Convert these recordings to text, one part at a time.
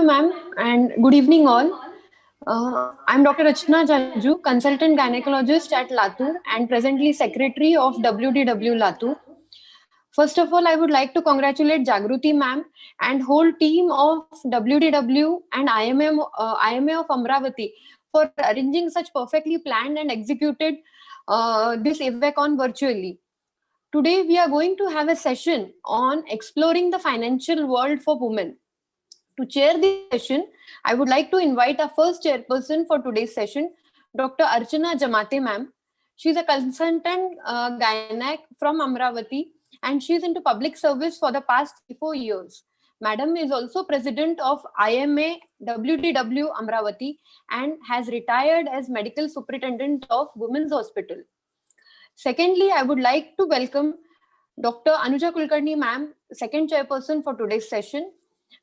ma'am, and good evening all. I'm Dr. Rachna Jaju, consultant gynecologist at Latur and presently secretary of WDW Latur. First of all, I would like to congratulate Jagruti ma'am and whole team of WDW and IMA of Amravati for arranging such perfectly planned and executed this EVECON virtually. Today, we are going to have a session on exploring the financial world for women. To chair this session, I would like to invite our first chairperson for today's session, Dr. Archana Jamate ma'am. She's a consultant gynec from Amravati and she's into public service for the past 4 years. Madam is also president of IMA WDW Amravati and has retired as medical superintendent of Women's Hospital. Secondly, I would like to welcome Dr. Anuja Kulkarni ma'am, second chairperson for today's session.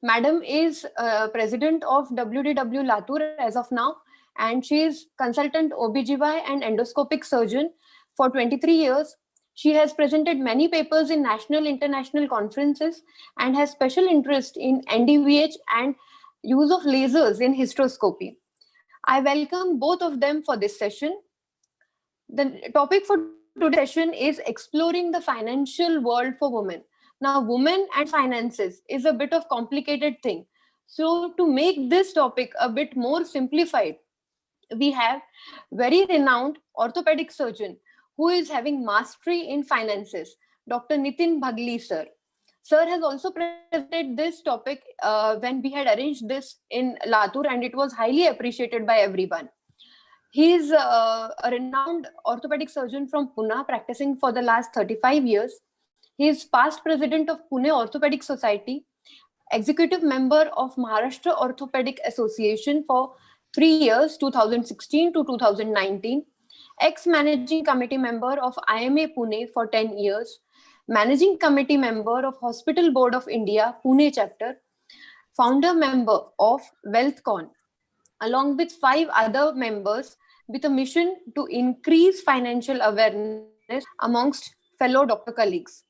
Madam is president of WDW Latur as of now, and she is consultant OBGY and endoscopic surgeon for 23 years. She has presented many papers in national international conferences and has special interest in NDVH and use of lasers in hysteroscopy. I welcome both of them for this session. The topic for today's session is exploring the financial world for women. Now, women and finances is a bit of complicated thing. So to make this topic a bit more simplified, we have very renowned orthopedic surgeon who is having mastery in finances, Dr. Nitin Bhagli sir. Sir has also presented this topic when we had arranged this in Latur and it was highly appreciated by everyone. He is a renowned orthopedic surgeon from Pune, practicing for the last 35 years. He is past president of Pune Orthopedic Society, executive member of Maharashtra Orthopedic Association for 3 years, 2016 to 2019, ex-managing committee member of IMA Pune for 10 years, managing committee member of Hospital Board of India, Pune chapter, founder member of WealthCon, along with 5 other members with a mission to increase financial awareness amongst fellow doctor colleagues.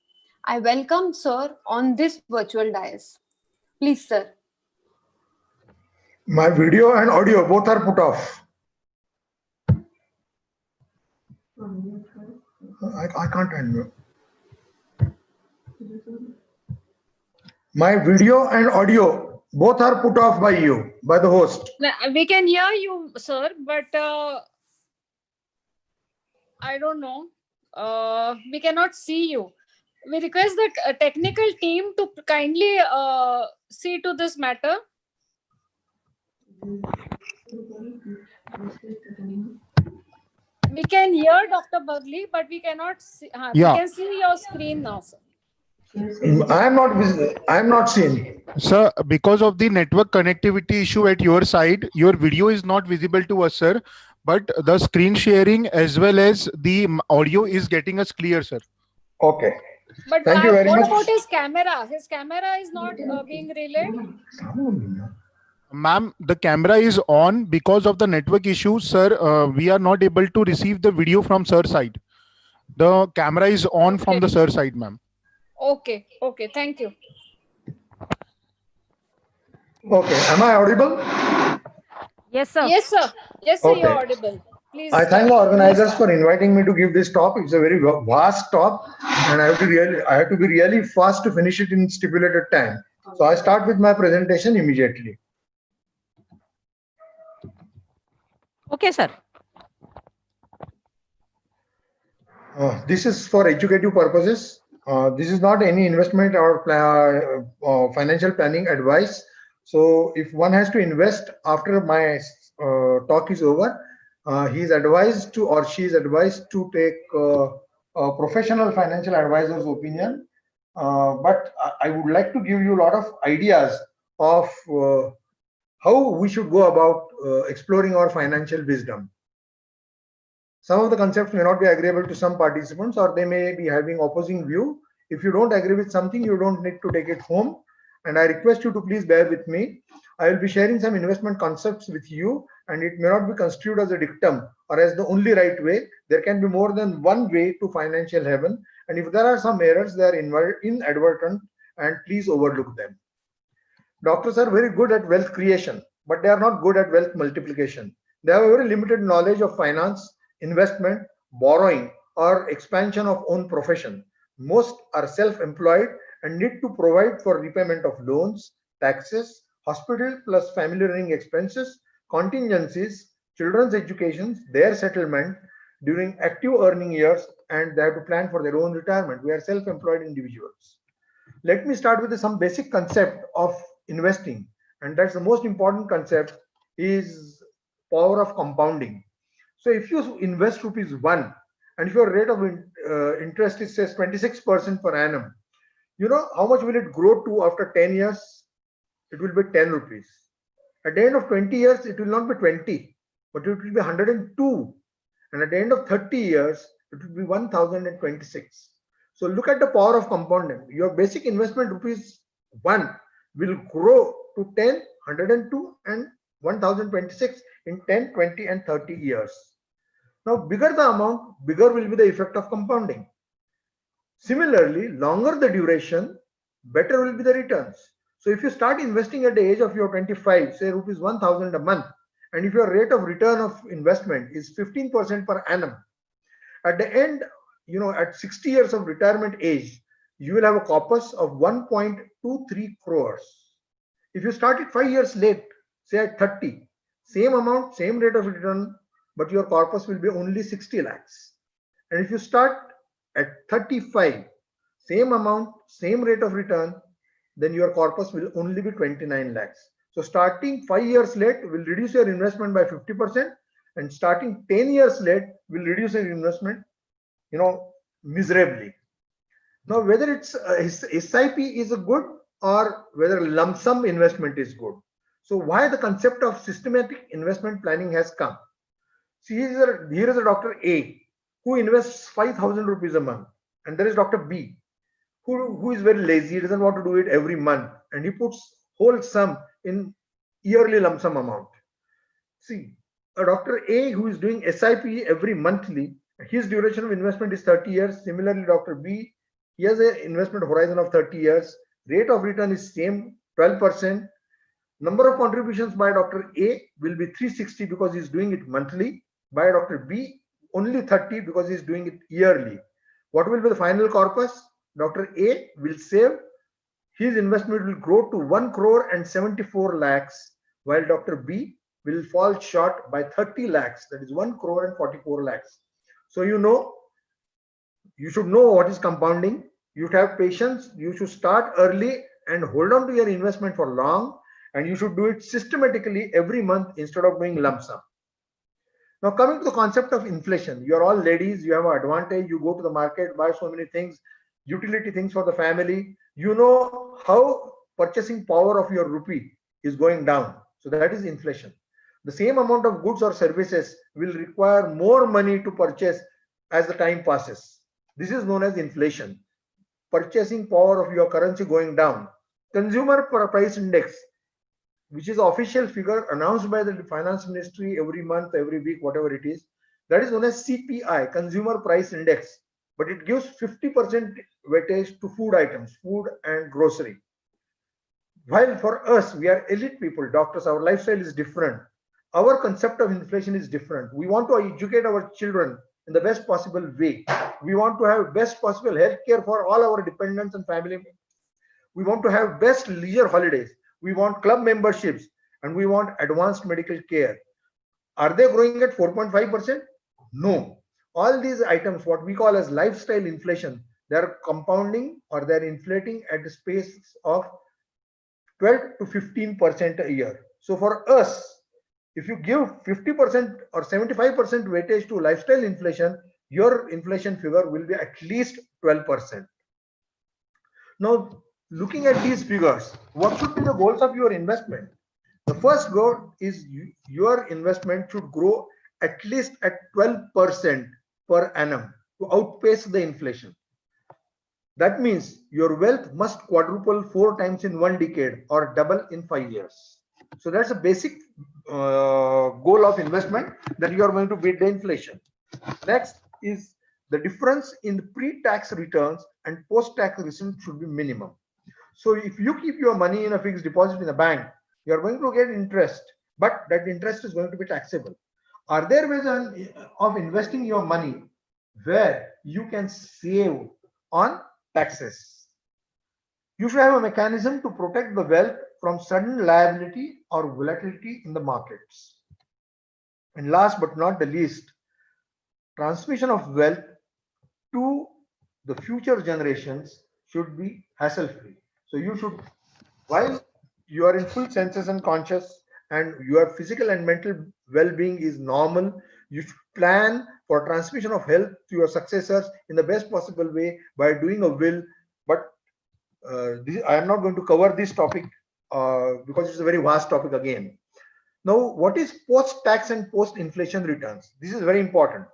I welcome sir on this virtual dais. Please, sir. My video and audio both are put off. I can't unmute. My video and audio both are put off by you, by the host. We can hear you, sir, but I don't know. We cannot see you. We request the technical team to kindly see to this matter. We can hear Dr. Bhagli, but we cannot see. We can see your screen now, sir. I am not seen. Sir, because of the network connectivity issue at your side, your video is not visible to us, sir. But the screen sharing as well as the audio is getting us clear, sir. Okay. But thank you very much. What about his camera? His camera is not being relayed. Ma'am, the camera is on because of the network issue, sir. We are not able to receive the video from sir side. The camera is on from the sir side, ma'am. Okay. Okay. Thank you. Okay. Am I audible? Yes, sir. Yes, sir. Yes, sir. Okay. You're audible. Please. I thank the organizers for inviting me to give this talk. It's a very vast talk, and I have to be really fast to finish it in stipulated time. So I start with my presentation immediately. Okay, sir. This is for educative purposes. This is not any investment or financial planning advice. So if one has to invest after my talk is over, he is advised to or she is advised to take a professional financial advisor's opinion. But I would like to give you a lot of ideas of how we should go about exploring our financial wisdom. Some of the concepts may not be agreeable to some participants, or they may be having opposing view. If you don't agree with something, you don't need to take it home. And I request you to please bear with me. I will be sharing some investment concepts with you, and it may not be construed as a dictum or as the only right way. There can be more than one way to financial heaven. And if there are some errors, they are inadvertent, and please overlook them. doctors are very good at wealth creation, but they are not good at wealth multiplication. They have a very limited knowledge of finance, investment, borrowing, or expansion of own profession. Most are self-employed and need to provide for repayment of loans, taxes, hospital plus family running expenses, contingencies, children's education, their settlement during active earning years, and they have to plan for their own retirement. We are self-employed individuals. Let me start with some basic concept of investing, and that's the most important concept, is power of compounding. So if you invest rupees 1, and if your rate of interest is says 26% per annum, you know how much will it grow to after 10 years? It will be 10 rupees. At the end of 20 years, it will not be 20, but it will be 102. And at the end of 30 years, it will be 1026. So look at the power of compounding. Your basic investment rupees 1 will grow to 10, 102 and 1026 in 10, 20 and 30 years. Now, bigger the amount, bigger will be the effect of compounding. Similarly, longer the duration, better will be the returns. So if you start investing at the age of your 25, say rupees 1000 a month, and if your rate of return of investment is 15% per annum, at the end, you know, at 60 years of retirement age, you will have a corpus of 1.23 crores. If you start it 5 years late, say at 30, same amount, same rate of return, but your corpus will be only 60 lakhs. And if you start at 35, same amount, same rate of return, then your corpus will only be 29 lakhs. So starting 5 years late will reduce your investment by 50%, and starting 10 years late will reduce your investment, you know, miserably. Now, whether it's SIP is a good or whether lump sum investment is good. So why the concept of systematic investment planning has come? See, here is a Dr. A who invests 5,000 rupees a month, and there is Dr. B who is very lazy. He doesn't want to do it every month, and he puts whole sum in yearly lump sum amount. See, a Dr. A who is doing SIP every monthly, his duration of investment is 30 years. Similarly, Dr. B, he has an investment horizon of 30 years. Rate of return is same, 12%. Number of contributions by Dr. A will be 360 because he's doing it monthly. By Dr. B, only 30 because he's doing it yearly. What will be the final corpus? Dr. A will save, his investment will grow to 1 crore and 74 lakhs, while Dr. B will fall short by 30 lakhs, that is 1 crore and 44 lakhs. So you should know what is compounding. You should have patience. You should start early and hold on to your investment for long, and you should do it systematically every month instead of doing lump sum. Now, coming to the concept of inflation, you are all ladies, you have an advantage, you go to the market, buy so many things, utility things for the family. You know how purchasing power of your rupee is going down. So that is inflation. The same amount of goods or services will require more money to purchase as the time passes. This is known as inflation. Purchasing power of your currency going down. Consumer price index, which is the official figure announced by the finance ministry every month, every week, whatever it is, that is known as CPI, consumer price index, but it gives 50% weightage to food items, food and grocery. While for us, we are elite people, doctors, our lifestyle is different. Our concept of inflation is different. We want to educate our children in the best possible way. We want to have best possible health care for all our dependents and family. We want to have best leisure holidays. We want club memberships, and we want advanced medical care. Are they growing at 4.5%? No. All these items, what we call as lifestyle inflation, they are compounding or they're inflating at the space of 12 to 15% a year. So for us, if you give 50% or 75% weightage to lifestyle inflation, your inflation figure will be at least 12%. Now, looking at these figures, what should be the goals of your investment? The first goal is your investment should grow at least at 12% per annum to outpace the inflation. That means your wealth must quadruple 4 times in 1 decade or double in 5 years. So that's a basic goal of investment, that you are going to beat the inflation. Next is the difference in the pre-tax returns and post-tax returns should be minimum. So if you keep your money in a fixed deposit in a bank, you are going to get interest, but that interest is going to be taxable. Are there ways of investing your money where you can save on taxes? You should have a mechanism to protect the wealth from sudden liability or volatility in the markets. And last but not the least, transmission of wealth to the future generations should be hassle free. So you should, while you are in full senses and conscious and your physical and mental well-being is normal, you should plan for transmission of health to your successors in the best possible way by doing a will. But I am not going to cover this topic because it's a very vast topic again. Now, what is post-tax and post-inflation returns? This is very important.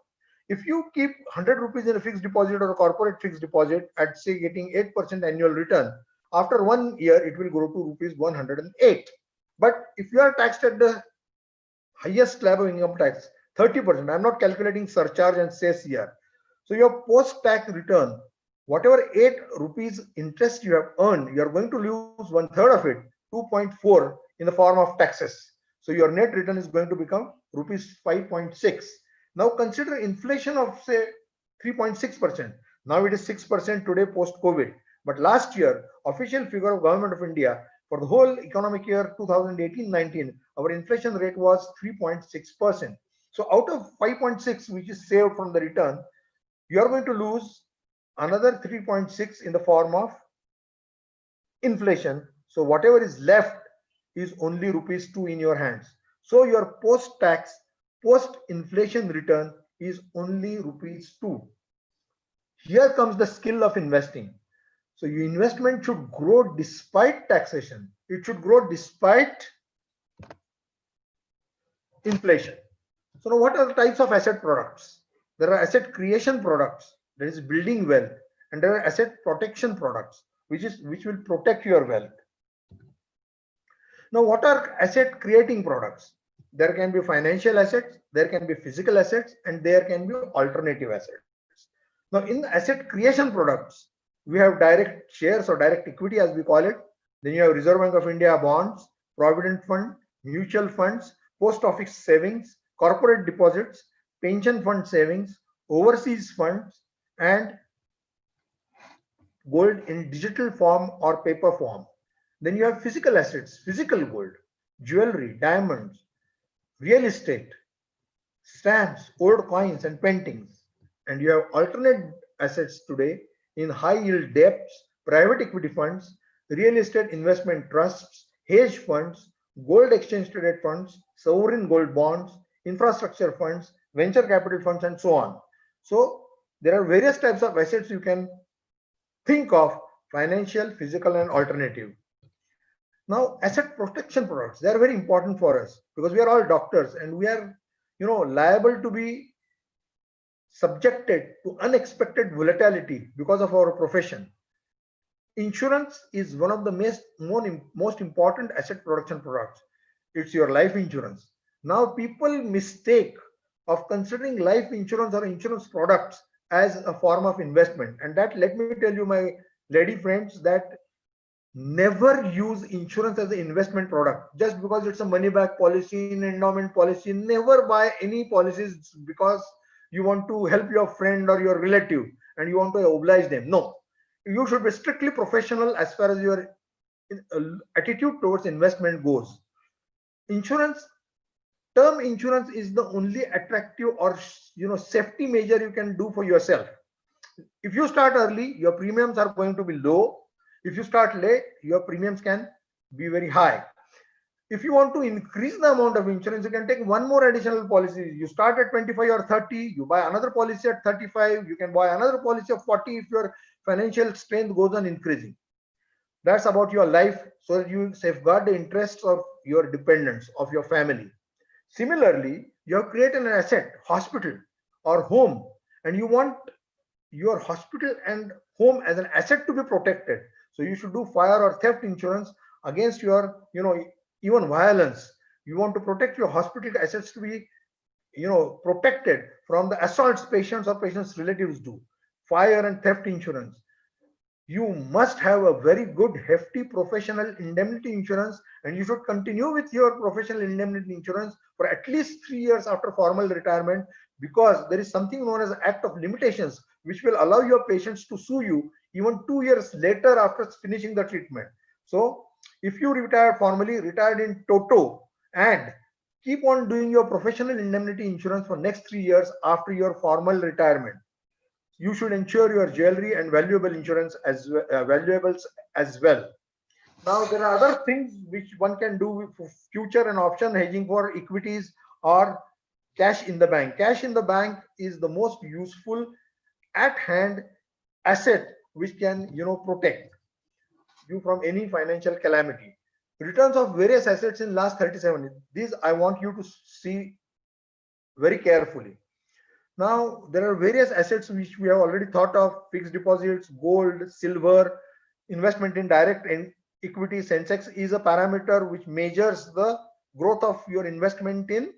If you keep 100 rupees in a fixed deposit or a corporate fixed deposit at say getting 8% annual return, after 1 year it will grow to rupees 108. But if you are taxed at the highest slab of income tax, 30%, I'm not calculating surcharge and cess here. So your post-tax return, whatever 8 rupees interest you have earned, you are going to lose 1/3 of it, 2.4 in the form of taxes. So your net return is going to become rupees 5.6. Now consider inflation of say 3.6%. Now it is 6% today post-COVID. But last year, official figure of Government of India for the whole economic year 2018-19, our inflation rate was 3.6%. So out of 5.6, which is saved from the return, you are going to lose another 3.6 in the form of inflation. So whatever is left is only rupees 2 in your hands. So your post-tax, post-inflation return is only rupees 2. Here comes the skill of investing. So your investment should grow despite taxation. It should grow despite inflation. So now what are the types of asset products? There are asset creation products, that is building wealth, and there are asset protection products, which will protect your wealth. Now, what are asset creating products? There can be financial assets, there can be physical assets, and there can be alternative assets. Now, in the asset creation products, we have direct shares or direct equity as we call it. Then you have Reserve Bank of India bonds, provident fund, mutual funds, post office savings, corporate deposits, pension fund savings, overseas funds, and gold in digital form or paper form. Then you have physical assets, physical gold, jewelry, diamonds, real estate, stamps, old coins and paintings. And you have alternate assets today in high yield debts, private equity funds, real estate investment trusts, hedge funds, gold exchange traded funds, sovereign gold bonds, infrastructure funds, venture capital funds, and so on. So there are various types of assets you can think of: financial, physical, and alternative. Now, asset protection products, they are very important for us because we are all doctors and we are, liable to be subjected to unexpected volatility because of our profession. Insurance is one of the most important asset protection products. It's your life insurance. Now, people mistake of considering life insurance or insurance products as a form of investment. And that, let me tell you, my lady friends, that never use insurance as an investment product just because it's a money back policy, an endowment policy. Never buy any policies because you want to help your friend or your relative and you want to oblige them. No, you should be strictly professional as far as your attitude towards investment goes. Insurance, term insurance is the only attractive or safety measure you can do for yourself. If you start early, your premiums are going to be low. If you start late, your premiums can be very high. If you want to increase the amount of insurance, you can take one more additional policy. You start at 25 or 30, you buy another policy at 35, you can buy another policy of 40 if your financial strength goes on increasing. That's about your life, so that you safeguard the interests of your dependents, of your family. Similarly, you have created an asset, hospital or home, and you want your hospital and home as an asset to be protected. So you should do fire or theft insurance against your, even violence. You want to protect your hospital assets to be, protected from the assaults patients or patients' relatives do. Fire and theft insurance. you must have a very good hefty professional indemnity insurance, and you should continue with your professional indemnity insurance for at least 3 years after formal retirement, because there is something known as act of limitations which will allow your patients to sue you even 2 years later after finishing the treatment. So if you retired formally, retired in toto, and keep on doing your professional indemnity insurance for next 3 years after your formal retirement, you should insure your jewelry and valuable insurance as valuables as well. Now there are other things which one can do for future and option hedging for equities or cash in the bank. Cash in the bank is the most useful at hand asset which can protect you from any financial calamity. Returns of various assets in last 37. These I want you to see very carefully. Now, there are various assets which we have already thought of: fixed deposits, gold, silver, investment in direct and equity. Sensex is a parameter which measures the growth of your investment in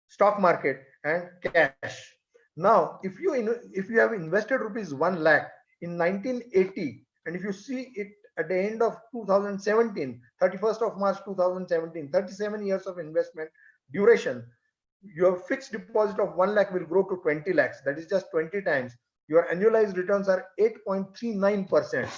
stock market and cash. Now, if you have invested rupees 1 lakh in 1980, and if you see it at the end of 2017, 31st of March 2017, 37 years of investment duration, your fixed deposit of 1 lakh will grow to 20 lakhs. That is just 20 times. Your annualized returns are 8.39%,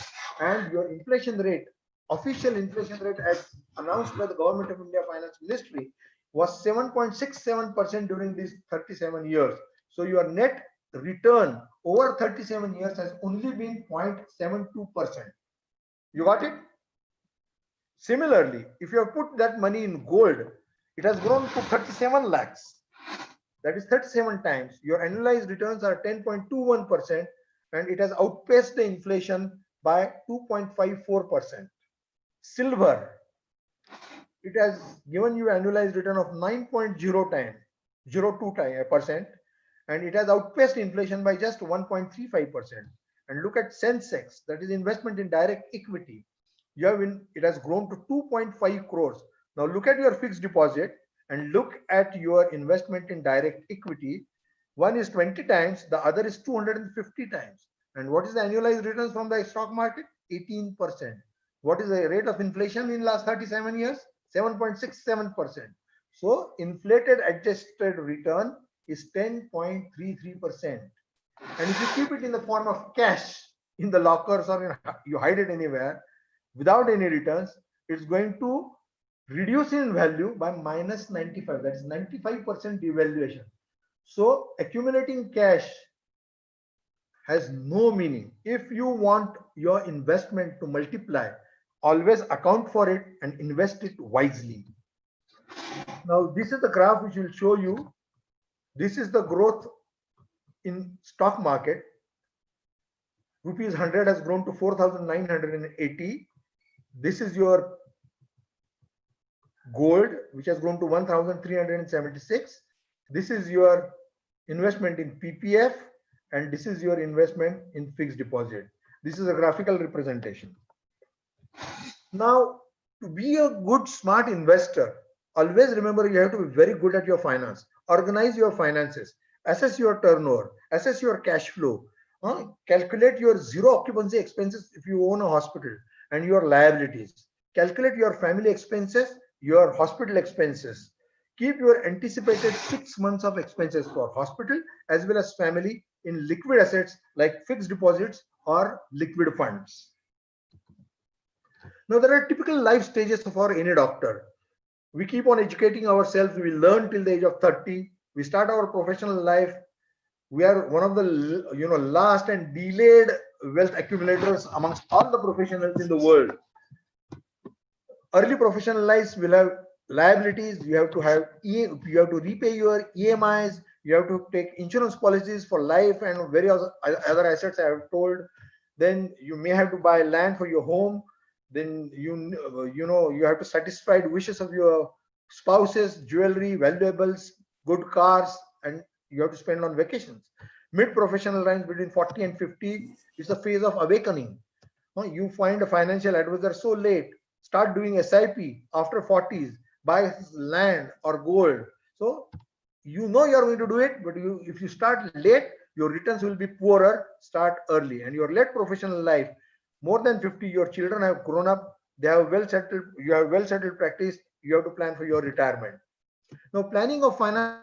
and your inflation rate, official inflation rate as announced by the Government of India Finance Ministry, was 7.67% during these 37 years. So your net return over 37 years has only been 0.72%. You got it? Similarly, if you have put that money in gold, it has grown to 37 lakhs. That is 37 times. Your annualized returns are 10.21%, and it has outpaced the inflation by 2.54%. Silver, it has given you annualized return of 9.02%, and it has outpaced inflation by just 1.35%. And look at Sensex, that is investment in direct equity. It has grown to 2.5 crores. Now look at your fixed deposit and look at your investment in direct equity. One is 20 times, the other is 250 times. And what is the annualized returns from the stock market? 18%. What is the rate of inflation in last 37 years? 7.67%. So inflated adjusted return is 10.33%. And if you keep it in the form of cash in the lockers or you hide it anywhere without any returns, it's going to reduce in value by minus 95. That is 95% devaluation. So accumulating cash has no meaning. If you want your investment to multiply, always account for it and invest it wisely. Now this is the graph which will show you. This is the growth in stock market. Rupees 100 has grown to 4,980. This is your gold, which has grown to 1,376. This is your investment in PPF, and this is your investment in fixed deposit. This is a graphical representation. Now, to be a good, smart investor, always remember you have to be very good at your finance. Organize your finances, assess your turnover, assess your cash flow, calculate your zero occupancy expenses if you own a hospital and your liabilities. Calculate your family expenses, your hospital expenses. Keep your anticipated 6 months of expenses for hospital as well as family in liquid assets like fixed deposits or liquid funds. Now, there are typical life stages for any doctor. We keep on educating ourselves. We learn till the age of 30. We start our professional life. We are one of the last and delayed wealth accumulators amongst all the professionals in the world. Early professional lives will have liabilities. You have to repay your EMIs. You have to take insurance policies for life and various other assets I have told. Then you may have to buy land for your home. Then you have to satisfy the wishes of your spouses, jewelry, valuables, good cars, and you have to spend on vacations. Mid-professional range between 40 and 50 is the phase of awakening. You find a financial advisor so late. Start doing SIP after 40s. Buy land or gold. So you are going to do it, but if you start late, your returns will be poorer. Start early, and your late professional life, more than 50, your children have grown up, they have well settled, you have well settled practice, you have to plan for your retirement. Now, planning of finance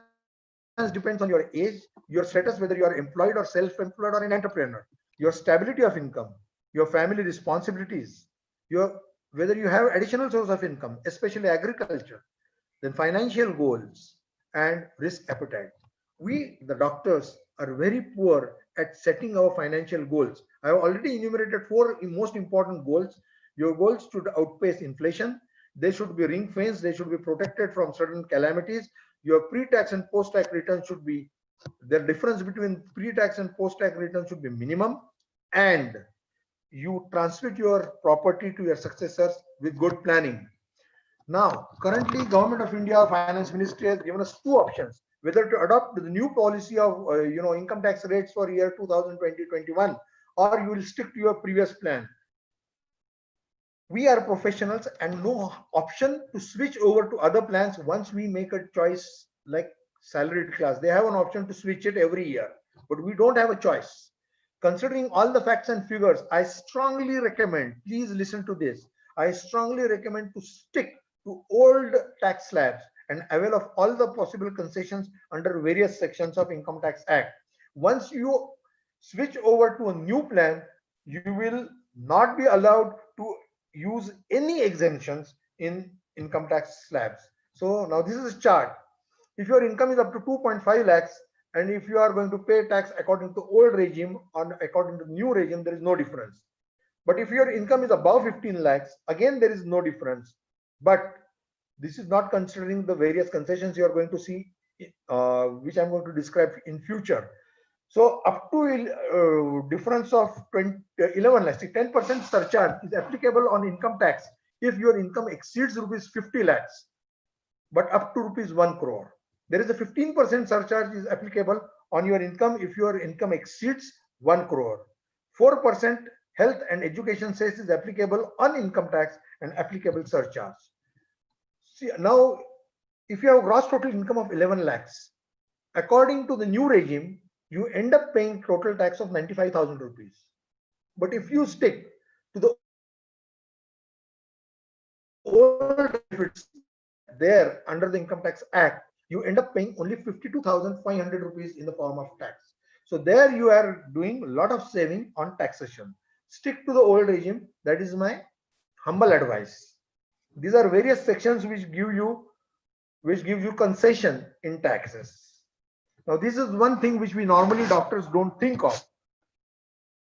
depends on your age, your status, whether you are employed or self-employed or an entrepreneur, your stability of income, your family responsibilities, your whether you have additional source of income, especially agriculture, then financial goals and risk appetite. We, the doctors, are very poor at setting our financial goals. I have already enumerated four most important goals. Your goals should outpace inflation. They should be ring fenced. They should be protected from certain calamities. Your pre-tax and post-tax return should be, the difference between pre-tax and post-tax return should be minimum, and you transmit your property to your successors with good planning. Now, currently, Government of India Finance Ministry has given us two options: whether to adopt the new policy of income tax rates for year 2020-21, or you will stick to your previous plan. We are professionals and no option to switch over to other plans once we make a choice. Like salaried class, they have an option to switch it every year, but we don't have a choice. Considering all the facts and figures, I strongly recommend, please listen to this, I strongly recommend to stick to old tax slabs and avail of all the possible concessions under various sections of Income Tax Act. Once you switch over to a new plan, you will not be allowed to use any exemptions in income tax slabs. So now this is a chart. If your income is up to 2.5 lakhs, and if you are going to pay tax according to old regime or according to new regime, there is no difference. But if your income is above 15 lakhs, again there is no difference. But this is not considering the various concessions you are going to see, which I'm going to describe in future. So up to difference of 11 lakhs, 10% surcharge is applicable on income tax if your income exceeds rupees 50 lakhs, but up to rupees 1 crore. There is a 15% surcharge is applicable on your income if your income exceeds 1 crore. 4% health and education cess is applicable on income tax and applicable surcharge. See, now, if you have gross total income of 11 lakhs, according to the new regime, you end up paying total tax of 95,000 rupees. But if you stick to the old benefits there under the Income Tax Act, you end up paying only 52,500 rupees in the form of tax. So there you are doing a lot of saving on taxation. Stick to the old regime. That is my humble advice. These are various sections which give you concession in taxes. Now, this is one thing which we normally doctors don't think of.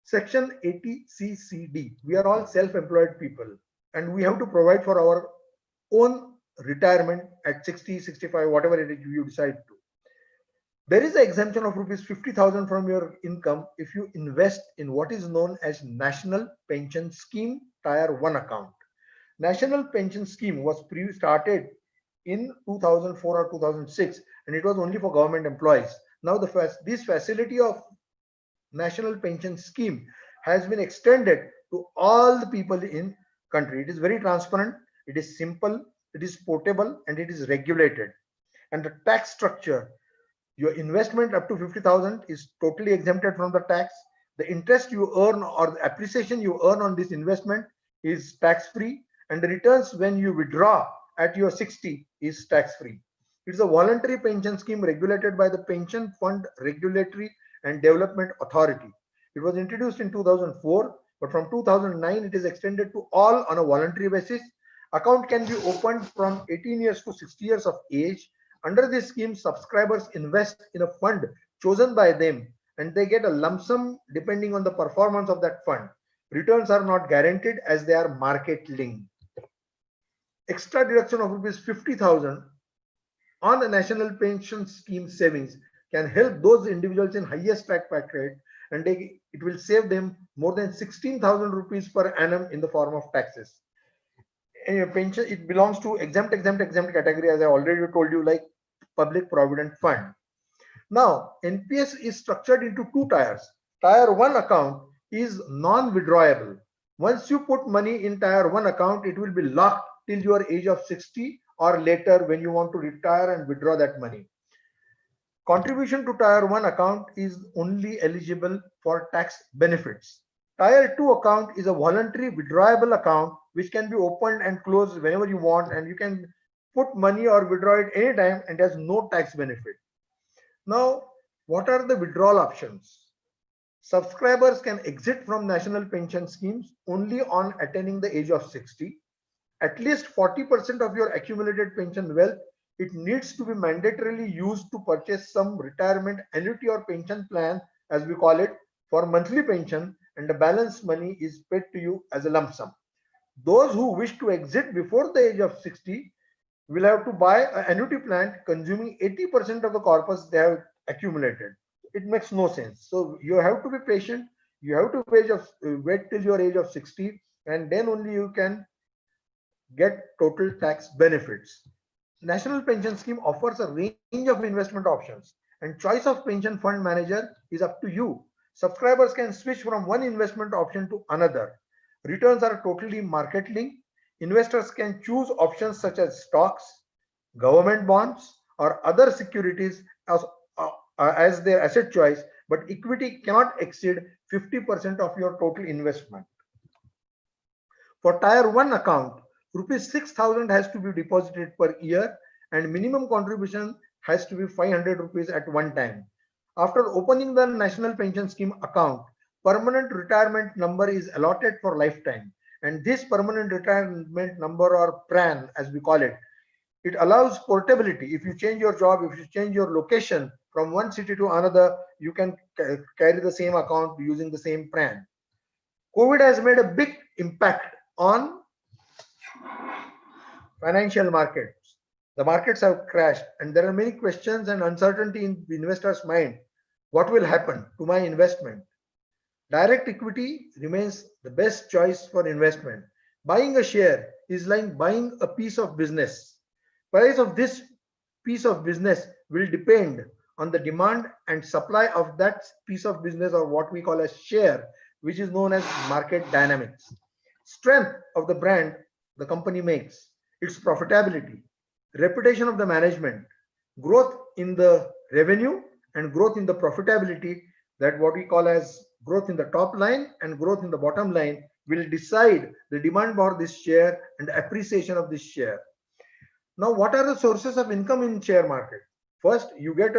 Section 80CCD. We are all self-employed people and we have to provide for our own retirement at 60, 65, whatever it is you decide to. There is an exemption of rupees 50,000 from your income if you invest in what is known as National Pension Scheme Tier 1 account. National Pension Scheme was started in 2004 or 2006, and it was only for government employees. Now this facility of National Pension Scheme has been extended to all the people in country. It is very transparent, it is simple, it is portable, and it is regulated. And the tax structure, your investment up to 50,000 is totally exempted from the tax. The interest you earn or the appreciation you earn on this investment is tax free, and the returns when you withdraw at your 60 is tax free. It's a voluntary pension scheme regulated by the Pension Fund Regulatory and Development Authority. It was introduced in 2004, but from 2009 it is extended to all on a voluntary basis. Account can be opened from 18 years to 60 years of age. Under this scheme, subscribers invest in a fund chosen by them and they get a lump sum depending on the performance of that fund. Returns are not guaranteed as they are market linked. Extra deduction of rupees 50,000 on the National Pension Scheme savings can help those individuals in highest tax bracket, and it will save them more than 16,000 rupees per annum in the form of taxes. And pension, it belongs to exempt category, as I already told you, like Public Provident Fund. Now, NPS is structured into two tiers. Tier 1 account is non-withdrawable. Once you put money in Tier 1 account, it will be locked till your age of 60 or later when you want to retire and withdraw that money. Contribution to Tier 1 account is only eligible for tax benefits. Tier 2 account is a voluntary withdrawable account which can be opened and closed whenever you want, and you can put money or withdraw it anytime and has no tax benefit. Now, what are the withdrawal options? Subscribers can exit from national pension schemes only on attaining the age of 60. At least 40% of your accumulated pension wealth, it needs to be mandatorily used to purchase some retirement annuity or pension plan, as we call it, for monthly pension, and the balance money is paid to you as a lump sum. Those who wish to exit before the age of 60 will have to buy an annuity plan consuming 80% of the corpus they have accumulated. It makes no sense. So you have to be patient. You have to wait till your age of 60, and then only you can get total tax benefits. National Pension Scheme offers a range of investment options, and choice of pension fund manager is up to you. Subscribers can switch from one investment option to another. Returns are totally market linked. Investors can choose options such as stocks, government bonds, or other securities as their asset choice, but equity cannot exceed 50% of your total investment. For Tier 1 account, rupees 6,000 has to be deposited per year, and minimum contribution has to be 500 rupees at one time. After opening the National Pension Scheme account, permanent retirement number is allotted for lifetime, and this permanent retirement number, or PRAN as we call it, it allows portability. If you change your job, if you change your location from one city to another, you can carry the same account using the same PRAN. COVID has made a big impact on financial markets. The markets have crashed, and there are many questions and uncertainty in the investor's mind. What will happen to my investment? Direct equity remains the best choice for investment. Buying a share is like buying a piece of business. Price of this piece of business will depend on the demand and supply of that piece of business, or what we call as share, which is known as market dynamics. Strength of the brand the company makes, its profitability, reputation of the management, growth in the revenue and growth in the profitability, that what we call as growth in the top line and growth in the bottom line, will decide the demand for this share and appreciation of this share. Now, what are the sources of income in share market? First, you get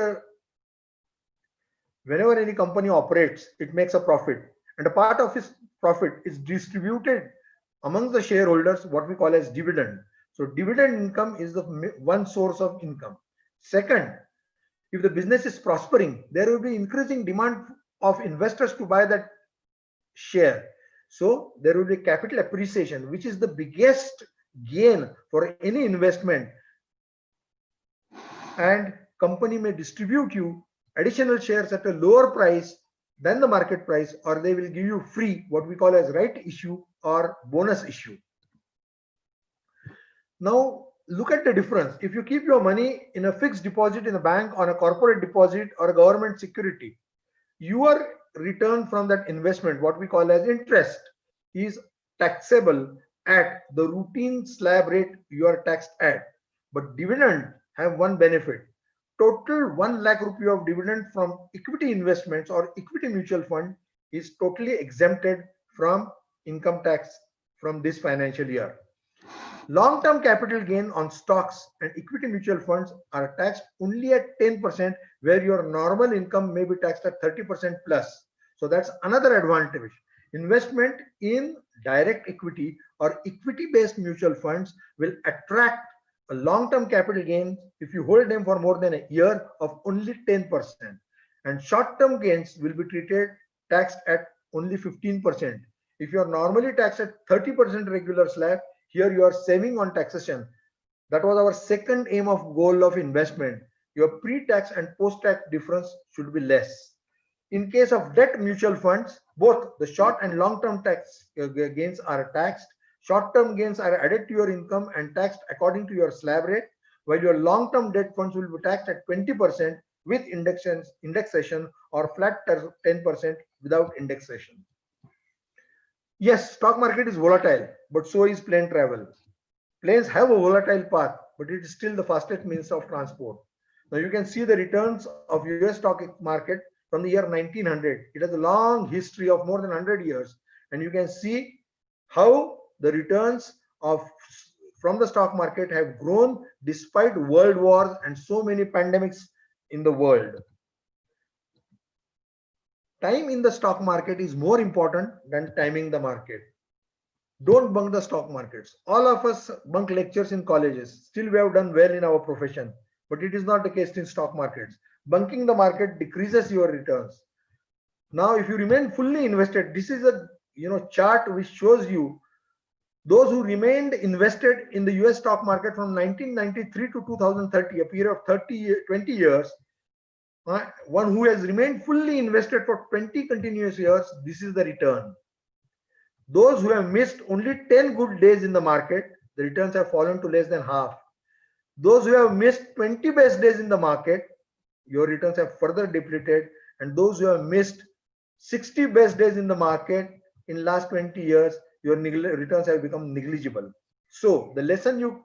whenever any company operates, it makes a profit, and a part of its profit is distributed among the shareholders, what we call as dividend. So dividend income is the one source of income. Second, if the business is prospering, there will be increasing demand of investors to buy that share. So there will be capital appreciation, which is the biggest gain for any investment, and company may distribute you additional shares at a lower price than the market price, or they will give you free, what we call as right issue or bonus issue. Now look at the difference. If you keep your money in a fixed deposit in a bank, on a corporate deposit, or a government security, your return from that investment, what we call as interest, is taxable at the routine slab rate you are taxed at. But dividend have one benefit. Total 1 lakh rupee of dividend from equity investments or equity mutual fund is totally exempted from income tax from this financial year. Long-term capital gain on stocks and equity mutual funds are taxed only at 10%, where your normal income may be taxed at 30% plus. So that's another advantage. Investment in direct equity or equity-based mutual funds will attract a long-term capital gain if you hold them for more than a year of only 10%. And short-term gains will be taxed at only 15%. If you are normally taxed at 30% regular slab, here you are saving on taxation. That was our second aim of goal of investment. Your pre-tax and post-tax difference should be less. In case of debt mutual funds, both the short and long-term tax gains are taxed. Short-term gains are added to your income and taxed according to your slab rate, while your long-term debt funds will be taxed at 20% with indexation or flat 10% without indexation. Yes, stock market is volatile, but so is plane travel. Planes have a volatile path, but it is still the fastest means of transport. Now you can see the returns of US stock market from the year 1900. It has a long history of more than 100 years. and you can see how the returns from the stock market have grown despite world wars and so many pandemics in the world. Time in the stock market is more important than timing the market. Don't bunk the stock markets. All of us bunk lectures in colleges. Still, we have done well in our profession, but it is not the case in stock markets. Bunking the market decreases your returns. Now, if you remain fully invested, this is a chart which shows you those who remained invested in the US stock market from 1993 to 2030, a period of 20 years. One who has remained fully invested for 20 continuous years, this is the return. Those who have missed only 10 good days in the market, the returns have fallen to less than half. Those who have missed 20 best days in the market, your returns have further depleted. And those who have missed 60 best days in the market in last 20 years, your returns have become negligible. So the lesson you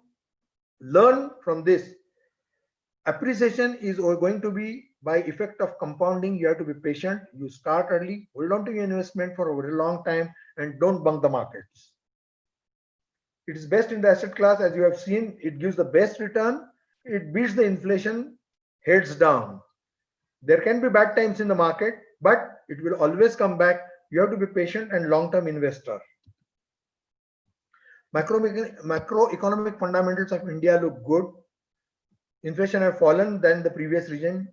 learn from this, appreciation is going to be by effect of compounding. You have to be patient. You start early, hold on to your investment for a very long time, and don't bunk the markets. It is best in the asset class. As you have seen, it gives the best return. It beats the inflation heads down. There can be bad times in the market, but it will always come back. You have to be patient and long-term investor. Macroeconomic fundamentals of India look good. Inflation have fallen than the previous regime.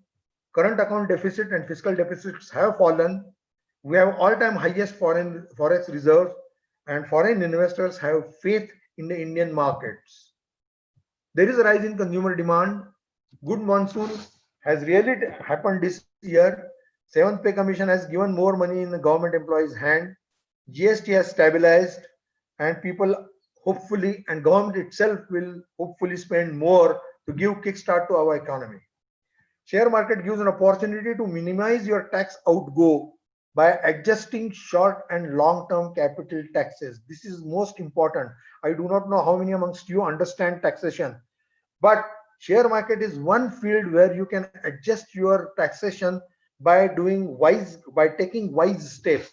Current account deficit and fiscal deficits have fallen. We have all-time highest foreign forex reserves, and foreign investors have faith in the Indian markets. There is a rise in consumer demand. Good monsoon has really happened this year. 7th Pay Commission has given more money in the government employees' hand. GST has stabilized, and people hopefully, and government itself will hopefully spend more to give kickstart to our economy. Share market gives an opportunity to minimize your tax outgo by adjusting short and long-term capital taxes. This is most important. I do not know how many amongst you understand taxation, but share market is one field where you can adjust your taxation by taking wise steps.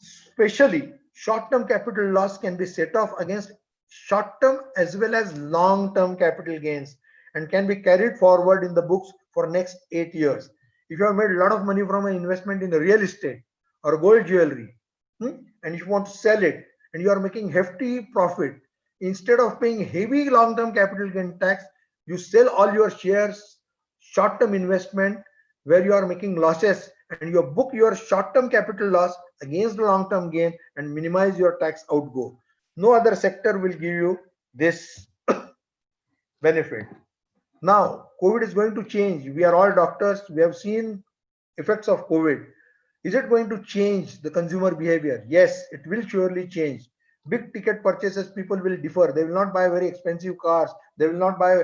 Especially short-term capital loss can be set off against short-term as well as long-term capital gains and can be carried forward in the books for next 8 years. If you have made a lot of money from an investment in the real estate or gold jewelry, and if you want to sell it and you are making hefty profit, instead of paying heavy long-term capital gain tax, you sell all your shares, short-term investment where you are making losses, and you book your short-term capital loss against the long-term gain and minimize your tax outgo. No other sector will give you this benefit. Now, COVID is going to change. We are all doctors. We have seen effects of COVID. Is it going to change the consumer behavior? Yes, it will surely change. Big ticket purchases, people will defer. They will not buy very expensive cars. They will not buy,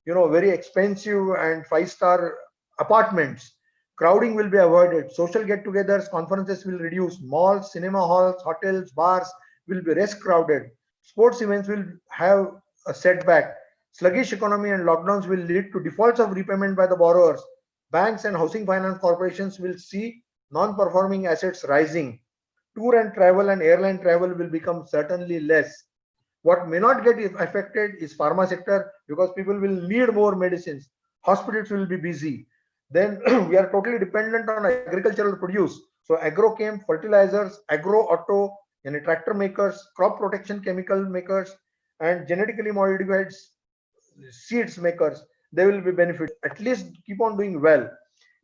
very expensive and 5-star apartments. Crowding will be avoided. Social get-togethers, conferences will reduce. Malls, cinema halls, hotels, bars will be less crowded. Sports events will have a setback. Sluggish economy and lockdowns will lead to defaults of repayment by the borrowers. Banks and housing finance corporations will see non-performing assets rising. Tour and travel and airline travel will become certainly less. What may not get affected is pharma sector because people will need more medicines. Hospitals will be busy. Then we are totally dependent on agricultural produce. So agrochem, fertilizers, agro-auto, and tractor makers, crop protection chemical makers, and genetically modified seeds makers, they will be benefit. At least keep on doing well.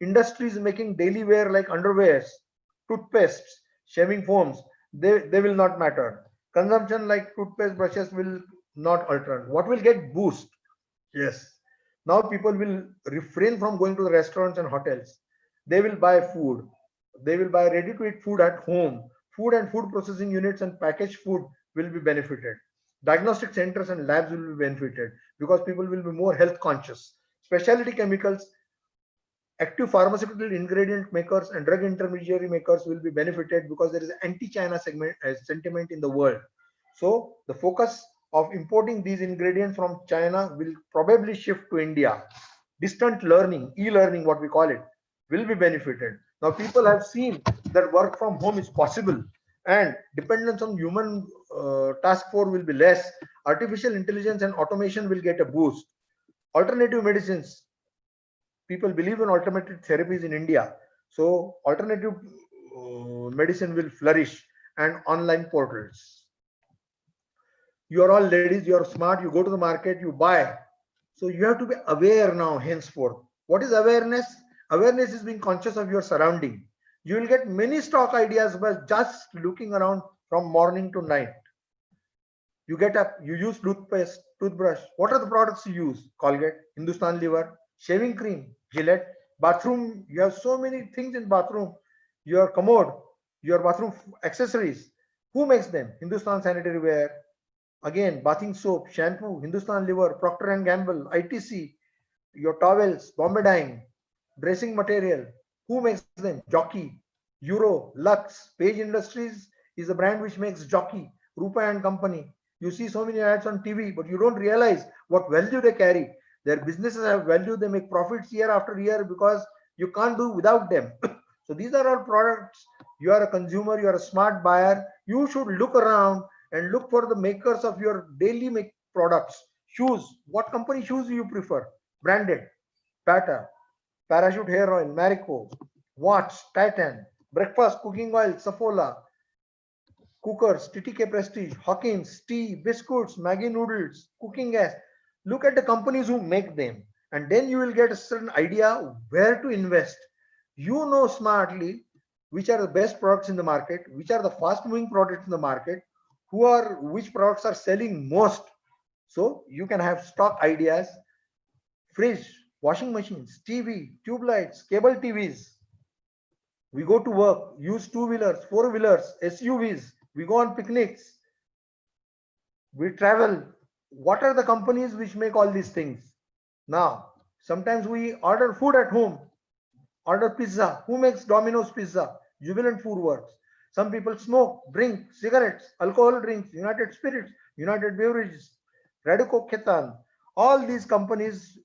Industries making daily wear like underwears, toothpastes, shaving foams, they will not matter. Consumption like toothpaste brushes will not alter. What will get boost? Yes. Now people will refrain from going to the restaurants and hotels. They will buy food. They will buy ready-to-eat food at home. Food and food processing units and packaged food will be benefited. Diagnostic centers and labs will be benefited because people will be more health conscious. Specialty chemicals, active pharmaceutical ingredient makers and drug intermediary makers will be benefited because there is anti-China sentiment in the world. So the focus of importing these ingredients from China will probably shift to India. Distant learning, e-learning, what we call it, will be benefited. Now people have seen that work from home is possible, and dependence on human task force will be less. Artificial intelligence and automation will get a boost. Alternative medicines, people believe in alternative therapies in India. So alternative medicine will flourish, and online portals. You are all ladies, you are smart, you go to the market, you buy. So you have to be aware now henceforth. What is awareness? Awareness is being conscious of your surrounding. You will get many stock ideas by just looking around from morning to night. You get up, you use toothpaste, toothbrush. What are the products you use? Colgate, Hindustan Lever, shaving cream, Gillette. Bathroom, you have so many things in bathroom. Your commode, your bathroom accessories. Who makes them? Hindustan Sanitary Ware. Again, bathing soap, shampoo, Hindustan Lever, Procter and Gamble, ITC. Your towels, Bombay Dyeing, dressing material. Who makes them? Jockey, Euro, Lux, Page Industries is a brand which makes Jockey, Rupa and Company. You see so many ads on TV, but you don't realize what value they carry. Their businesses have value. They make profits year after year because you can't do without them. So these are all products. You are a consumer, you are a smart buyer. You should look around and look for the makers of your daily make products. Shoes. What company shoes do you prefer? Branded. Bata, Parachute Hair Oil, Marico, Watch, Titan, Breakfast Cooking Oil, Saffola, Cookers, TTK Prestige, Hawkins, tea, biscuits, Maggie noodles, cooking gas. Look at the companies who make them, and then you will get a certain idea where to invest. You know smartly which are the best products in the market, which are the fast moving products in the market, which products are selling most. So you can have stock ideas. Fridge, washing machines, TV, tube lights, cable TVs. We go to work, use two-wheelers, four-wheelers, SUVs. We go on picnics. We travel. What are the companies which make all these things? Now, sometimes we order food at home. Order pizza. Who makes Domino's pizza? Jubilant Food Works. Some people smoke, drink, cigarettes, alcohol drinks, United Spirits, United Beverages, Radico Khaitan. All these companies,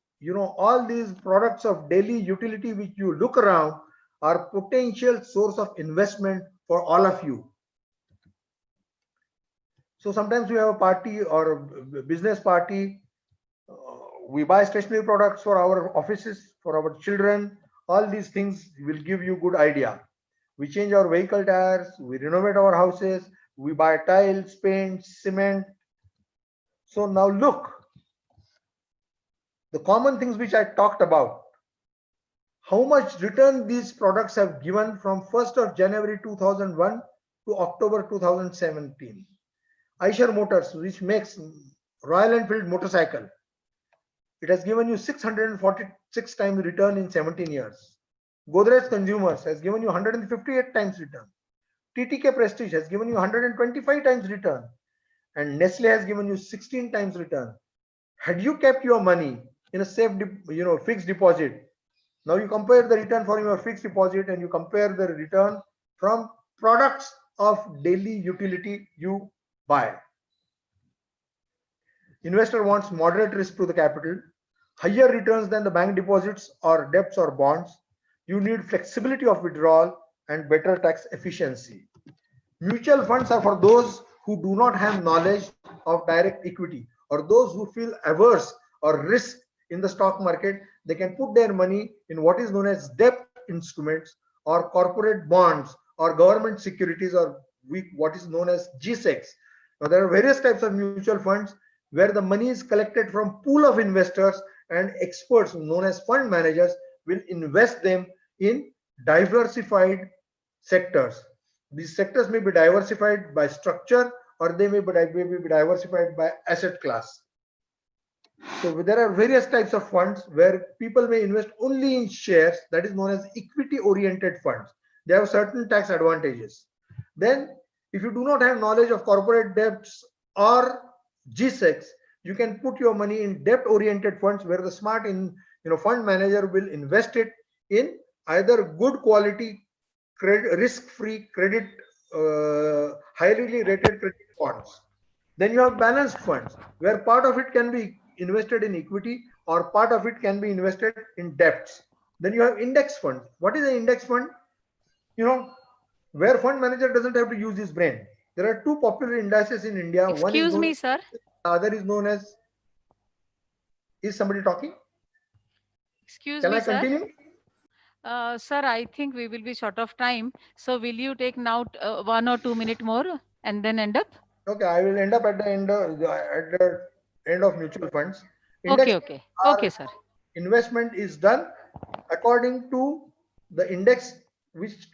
all these products of daily utility which you look around are potential source of investment for all of you. So sometimes we have a party or a business party. We buy stationery products for our offices, for our children. All these things will give you good idea. We change our vehicle tires, we renovate our houses, we buy tiles, paint, cement. So now look, the common things which I talked about, how much return these products have given from 1st of January 2001 to October 2017. Eicher Motors, which makes Royal Enfield motorcycle, it has given you 646 times return in 17 years. Godrej Consumers has given you 158 times return. TTK Prestige has given you 125 times return. And Nestle has given you 16 times return. Had you kept your money in a safe, fixed deposit, now you compare the return from your fixed deposit and you compare the return from products of daily utility you buy. Investor wants moderate risk to the capital, higher returns than the bank deposits or debts or bonds. You need flexibility of withdrawal and better tax efficiency. Mutual funds are for those who do not have knowledge of direct equity, or those who feel averse or risk in the stock market. They can put their money in what is known as debt instruments or corporate bonds or government securities, or what is known as GSECs. Now there are various types of mutual funds where the money is collected from pool of investors, and experts known as fund managers will invest them in diversified sectors. These sectors may be diversified by structure, or they may be diversified by asset class. So there are various types of funds where people may invest only in shares, that is known as equity oriented funds. They have certain tax advantages. Then if you do not have knowledge of corporate debts or GSECs, you can put your money in debt oriented funds where the smart fund manager will invest it in either good quality risk-free credit, highly rated credit funds. Then you have balanced funds where part of it can be invested in equity or part of it can be invested in debts. Then you have index funds. What is an index fund? where fund manager doesn't have to use his brain. There are two popular indices in India. One is Excuse known, me, sir. the other is known as. Is somebody talking? Excuse Can me, I sir. continue? Sir, I think we will be short of time. So will you take now 1 or 2 minutes more and then end up? Okay, I will end up at the end of mutual funds. Index Okay. are Okay, sir. investment is done according to the index which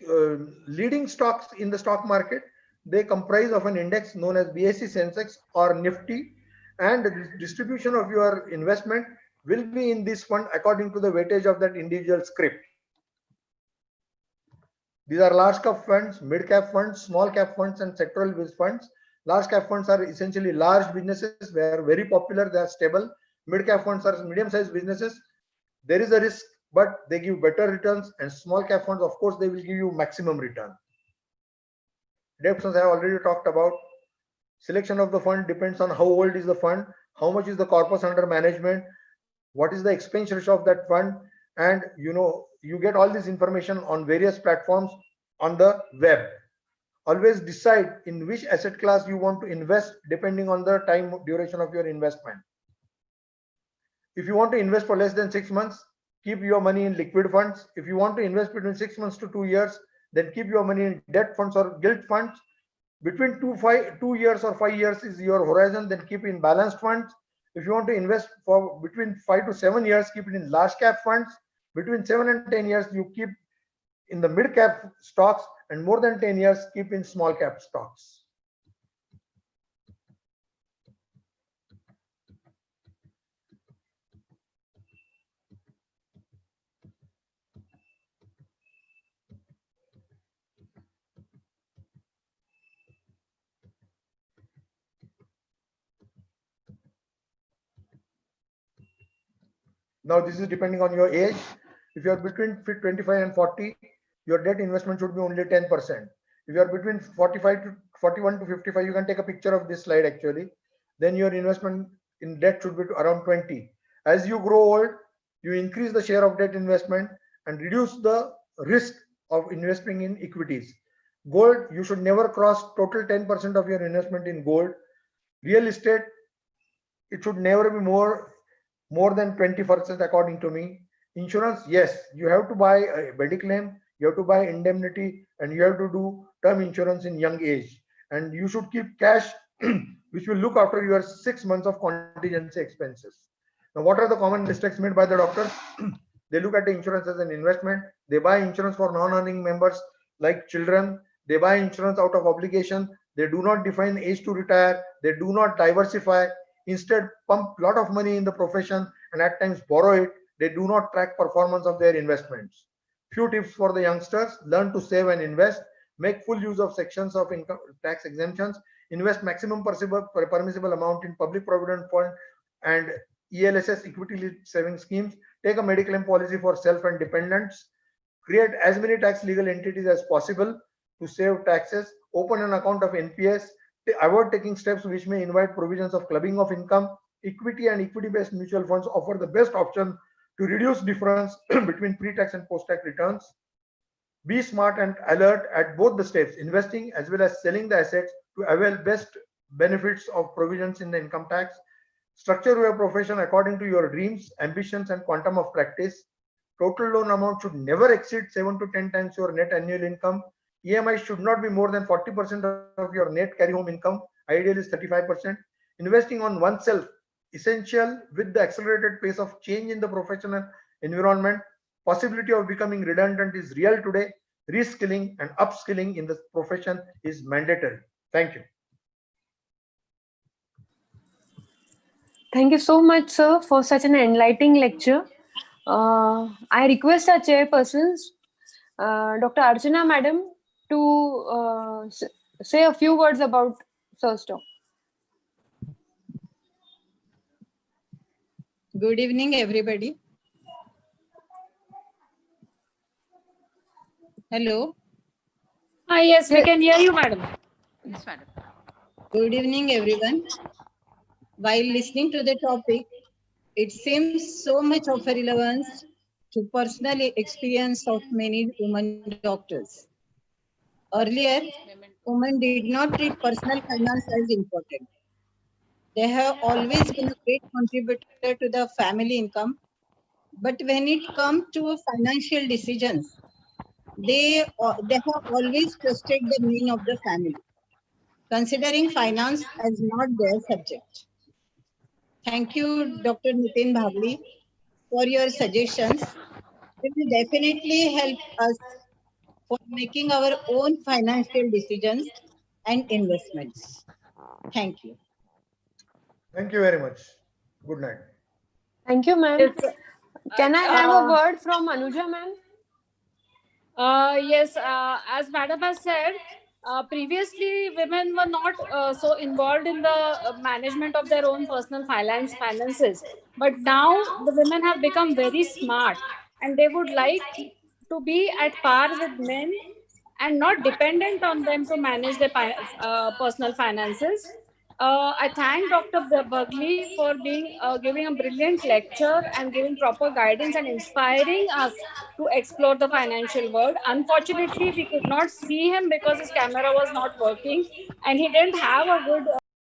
leading stocks in the stock market. They comprise of an index known as BSE Sensex or Nifty, and the distribution of your investment will be in this fund according to the weightage of that individual script. These are large cap funds, mid cap funds, small cap funds, and sectoral based funds. Large cap funds are essentially large businesses. They are very popular. They are stable. Mid cap funds are medium sized businesses. There is a risk, but they give better returns. And small cap funds, of course, they will give you maximum return. Debt funds I have already talked about. Selection of the fund depends on how old is the fund, how much is the corpus under management, what is the expense ratio of that fund, and you get all this information on various platforms on the web. Always decide in which asset class you want to invest depending on the time duration of your investment. If you want to invest for less than 6 months, keep your money in liquid funds. If you want to invest between 6 months to 2 years, then keep your money in debt funds or gilt funds. Between 2 years or 5 years is your horizon, then keep in balanced funds. If you want to invest for between 5 to 7 years, keep it in large cap funds. Between 7 and 10 years, you keep in the mid cap stocks, and more than 10 years, keep in small cap stocks. Now, this is depending on your age. If you are between 25 and 40, your debt investment should be only 10%. If you are between 45 to 41 to 55, you can take a picture of this slide actually. Then your investment in debt should be around 20. As you grow old, you increase the share of debt investment and reduce the risk of investing in equities. Gold, you should never cross total 10% of your investment in gold. Real estate, it should never be more than 20% according to me. Insurance, yes, you have to buy a mediclaim, you have to buy indemnity, and you have to do term insurance in young age. And you should keep cash which will look after your 6 months of contingency expenses. Now, what are the common mistakes made by the doctors? They look at the insurance as an investment. They buy insurance for non-earning members like children. They buy insurance out of obligation. They do not define age to retire. They do not diversify. Instead, pump a lot of money in the profession and at times borrow it. They do not track performance of their investments. Few tips for the youngsters: learn to save and invest. Make full use of sections of income tax exemptions. Invest maximum permissible amount in public provident fund and ELSS equity saving schemes. Take a mediclaim policy for self and dependents. Create as many tax legal entities as possible to save taxes. Open an account of NPS. Avoid taking steps which may invite provisions of clubbing of income. Equity and equity-based mutual funds offer the best option to reduce difference between pre-tax and post-tax returns. Be smart and alert at both the steps, investing as well as selling the assets to avail best benefits of provisions in the income tax. Structure your profession according to your dreams, ambitions, and quantum of practice. Total loan amount should never exceed 7 to 10 times your net annual income. EMI should not be more than 40% of your net carry home income. Ideal is 35%. Investing on oneself, essential with the accelerated pace of change in the professional environment. Possibility of becoming redundant is real today. Reskilling and upskilling in the profession is mandatory. Thank you. Thank you so much, sir, for such an enlightening lecture. I request our chairpersons, Dr. Archana Madam, to say a few words about Sir's talk. Good evening, everybody. Hello. Yes, we can hear you, madam. Yes, madam. Good evening, everyone. While listening to the topic, it seems so much of a relevance to personal experience of many women doctors. Earlier, women did not treat personal finance as important. They have always been a great contributor to the family income. But when it comes to financial decisions, they have always trusted the men of the family, considering finance as not their subject. Thank you, Dr. Nitin Bhavli, for your suggestions. It will definitely help us for making our own financial decisions and investments. Thank you. Thank you very much. Good night. Thank you, ma'am. It's, Can I have a uh, word from Anuja, ma'am? Yes, as Madam has said, previously women were not so involved in the management of their own personal finances. But now the women have become very smart and they would like to be at par with men and not dependent on them to manage their personal finances. I thank Dr. Burgley for giving a brilliant lecture and giving proper guidance and inspiring us to explore the financial world. Unfortunately, we could not see him because his camera was not working and he didn't have a good